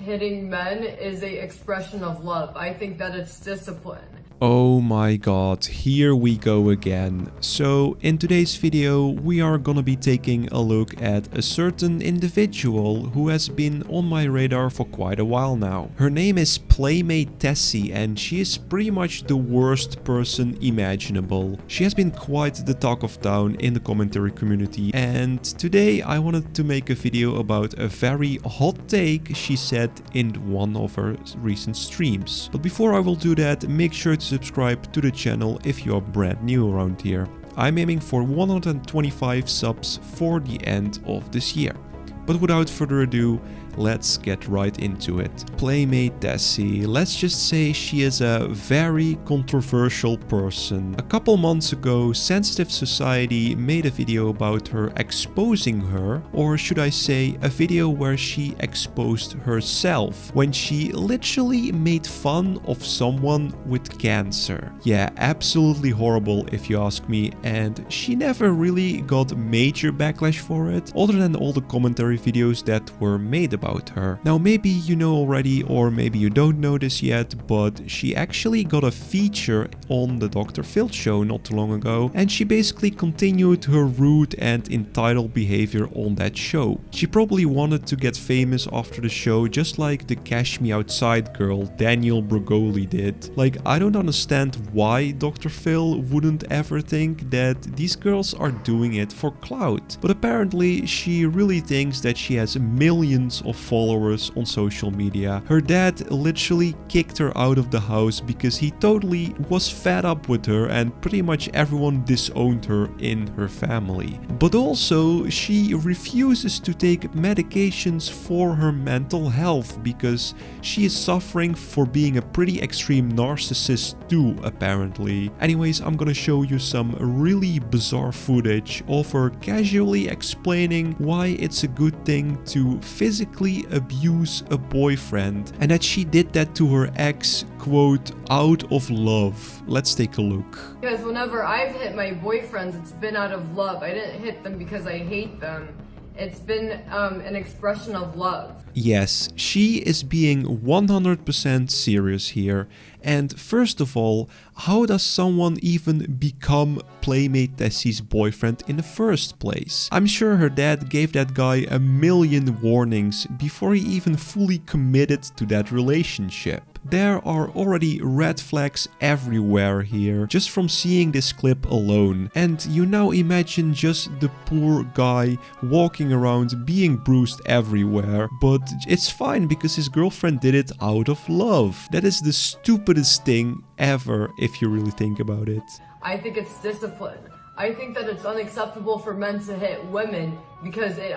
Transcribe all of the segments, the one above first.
hitting men is an expression of love. I think that it's discipline. Oh my god, here we go again. So in today's video we are gonna be taking a look at a certain individual who has been on my radar for quite a while now. Her name is Playmate Tessie and she is pretty much the worst person imaginable. She has been quite the talk of town in the commentary community, and today I wanted to make a video about a very hot take she said in one of her recent streams. But before I will do that, make sure to subscribe to the channel if you are brand new around here. I'm aiming for 125 subs for the end of this year. But without further ado, let's get right into it. Playmate Tessie, let's just say she is a very controversial person. A couple months ago, Sensitive Society made a video about her exposing her, or should I say a video where she exposed herself, when she literally made fun of someone with cancer. Yeah, absolutely horrible if you ask me, and she never really got major backlash for it, other than all the commentary videos that were made about her. Now maybe you know already, or maybe you don't know this yet, but she actually got a feature on the Dr. Phil show not too long ago, and she basically continued her rude and entitled behavior on that show. She probably wanted to get famous after the show, just like the Cash Me Outside girl Danielle Bregoli did. Like, I don't understand why Dr. Phil wouldn't ever think that these girls are doing it for clout, but apparently she really thinks that she has millions of followers on social media. Her dad literally kicked her out of the house because he totally was fed up with her and pretty much everyone disowned her in her family. But also she refuses to take medications for her mental health because she is suffering for being a pretty extreme narcissist too, apparently. Anyways, I'm gonna show you some really bizarre footage of her casually explaining why it's a good thing to physically abuse a boyfriend, and that she did that to her ex, quote, out of love. Let's take a look. Because whenever I've hit my boyfriends, it's been out of love. I didn't hit them because I hate them. It's been an expression of love. Yes, she is being 100% serious here. And first of all, how does someone even become Playmate Tessie's boyfriend in the first place? I'm sure her dad gave that guy a million warnings before he even fully committed to that relationship. There are already red flags everywhere here, just from seeing this clip alone. And you now imagine just the poor guy walking around being bruised everywhere, but it's fine because his girlfriend did it out of love. That is the stupidest thing ever if you really think about it. I think it's discipline. I think that it's unacceptable for men to hit women because it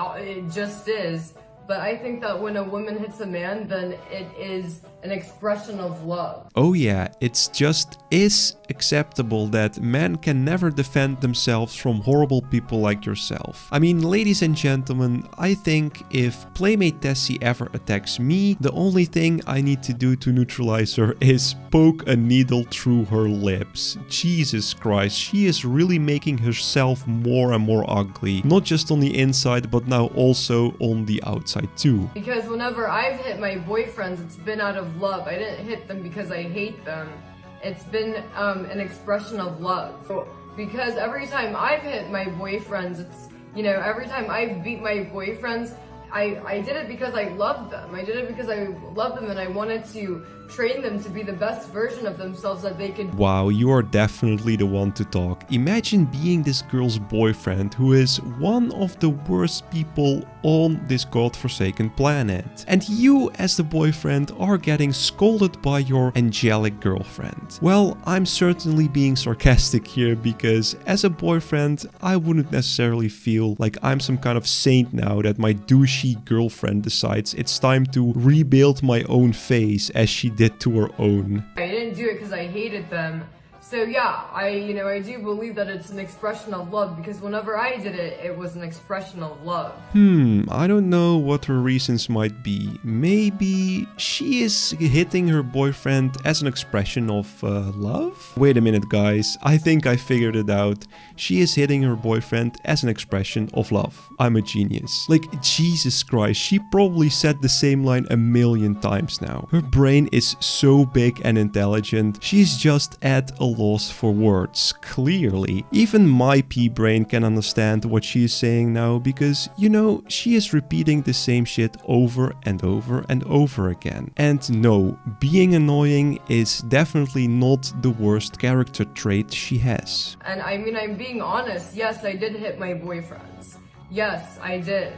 just is. But I think that when a woman hits a man, then it is an expression of love. Oh yeah, it's just is acceptable that men can never defend themselves from horrible people like yourself. I mean, ladies and gentlemen, I think if Playmate Tessie ever attacks me, the only thing I need to do to neutralize her is poke a needle through her lips. Jesus Christ, she is really making herself more and more ugly. Not just on the inside, but now also on the outside too. Because whenever I've hit my boyfriends, it's been out of love. I didn't hit them because I hate them. It's been an expression of love. So, because every time I've hit my boyfriends, it's, you know, every time I've beat my boyfriends, I did it because I loved them. I did it because I loved them and I wanted to train them to be the best version of themselves that they could. Wow, you are definitely the one to talk. Imagine being this girl's boyfriend who is one of the worst people on this godforsaken planet. And you as the boyfriend are getting scolded by your angelic girlfriend. Well, I'm certainly being sarcastic here because as a boyfriend, I wouldn't necessarily feel like I'm some kind of saint now that my douchey girlfriend decides it's time to rebuild my own face as she did to her own. I didn't do it because I hated them. So yeah, I do believe that it's an expression of love because whenever I did it, it was an expression of love. I don't know what her reasons might be. Maybe maybe she is hitting her boyfriend as an expression of love? Wait a minute, guys. I think I figured it out. She is hitting her boyfriend as an expression of love. I'm a genius. Like, Jesus Christ, she probably said the same line a million times now. Her brain is so big and intelligent, she's just at a loss for words, clearly. Even my pea brain can understand what she is saying now because, you know, she is repeating the same shit over and over and over again. And no, being annoying is definitely not the worst character trait she has. And I mean, I'm being honest, yes, I did hit my boyfriends. Yes, I did.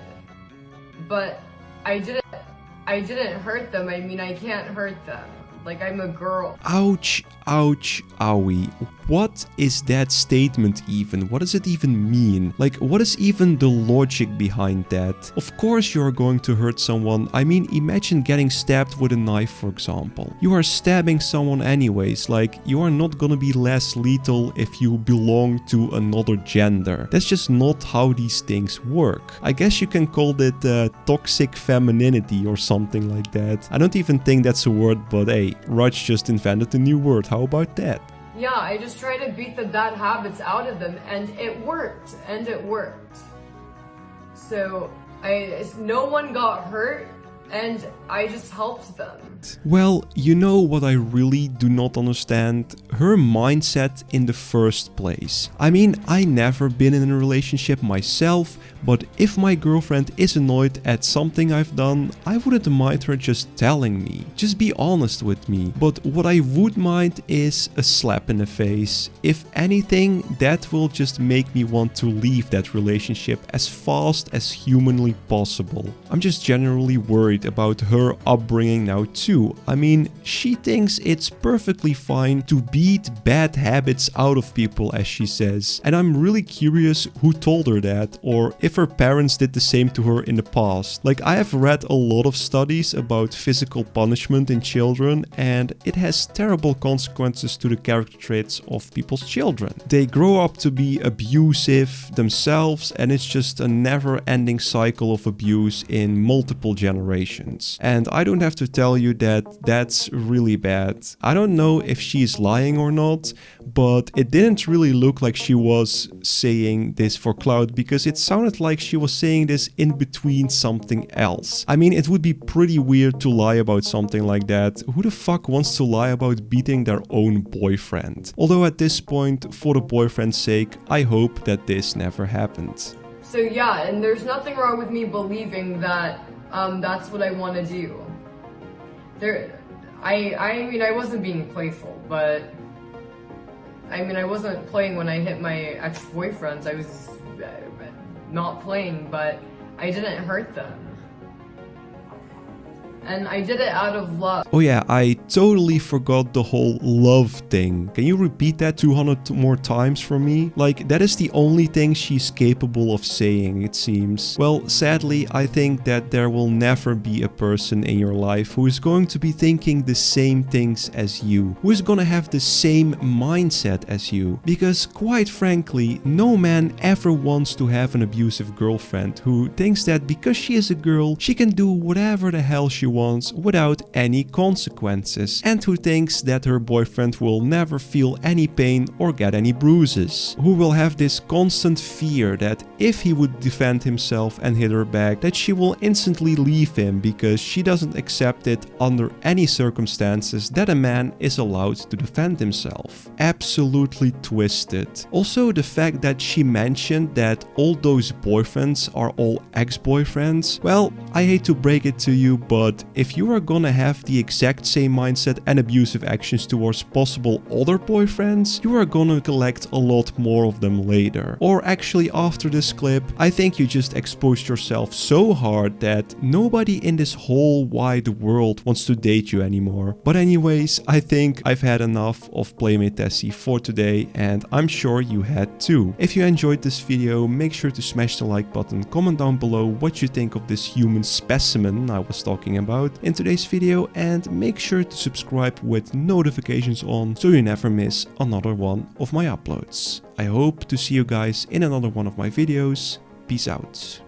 But I didn't hurt them. I mean, I can't hurt them. Like, I'm a girl. Ouch, ouch, owie. What is that statement even? What does it even mean? Like, what is even the logic behind that? Of course you are going to hurt someone. I mean, imagine getting stabbed with a knife, for example. You are stabbing someone anyways. Like, you are not gonna be less lethal if you belong to another gender. That's just not how these things work. I guess you can call it toxic femininity or something like that. I don't even think that's a word, but hey, Rutch just invented a new word. How about that? Yeah, I just try to beat the bad habits out of them, and it worked, So, no one got hurt, and I just helped them. Well, you know what I really do not understand? Her mindset in the first place. I mean, I never been in a relationship myself, but if my girlfriend is annoyed at something I've done, I wouldn't mind her just telling me. Just be honest with me. But what I would mind is a slap in the face. If anything, that will just make me want to leave that relationship as fast as humanly possible. I'm just generally worried about her upbringing now too. I mean, she thinks it's perfectly fine to beat bad habits out of people, as she says. And I'm really curious who told her that, or if her parents did the same to her in the past. Like, I have read a lot of studies about physical punishment in children, and it has terrible consequences to the character traits of people's children. They grow up to be abusive themselves, and it's just a never-ending cycle of abuse in multiple generations. And I don't have to tell you that that's really bad. I don't know if she's lying or not, but it didn't really look like she was saying this for clout, because it sounded like she was saying this in between something else. I mean, it would be pretty weird to lie about something like that. Who the fuck wants to lie about beating their own boyfriend? Although at this point, for the boyfriend's sake, I hope that this never happened. So yeah, and there's nothing wrong with me believing that that's what I want to do. I mean, I wasn't being playful, but I mean, I wasn't playing when I hit my ex-boyfriends. I was not playing, but I didn't hurt them. And I did it out of love. Oh yeah, I totally forgot the whole love thing. Can you repeat that 200 more times for me? Like, that is the only thing she's capable of saying, it seems. Well, sadly, I think that there will never be a person in your life who is going to be thinking the same things as you, who is gonna have the same mindset as you. Because, quite frankly, no man ever wants to have an abusive girlfriend who thinks that because she is a girl, she can do whatever the hell she wants without any consequences, and who thinks that her boyfriend will never feel any pain or get any bruises, who will have this constant fear that if he would defend himself and hit her back, that she will instantly leave him because she doesn't accept it under any circumstances that a man is allowed to defend himself. Absolutely twisted. Also, the fact that she mentioned that all those boyfriends are all ex-boyfriends, well, I hate to break it to you, but if you are gonna have the exact same mindset and abusive actions towards possible other boyfriends, you are gonna collect a lot more of them later. Or actually, after this clip, I think you just exposed yourself so hard that nobody in this whole wide world wants to date you anymore. But anyways, I think I've had enough of Playmate Tessie for today, and I'm sure you had too. If you enjoyed this video, make sure to smash the like button, comment down below what you think of this human specimen I was talking about in today's video, and make sure to subscribe with notifications on so you never miss another one of my uploads. I hope to see you guys in another one of my videos. Peace out.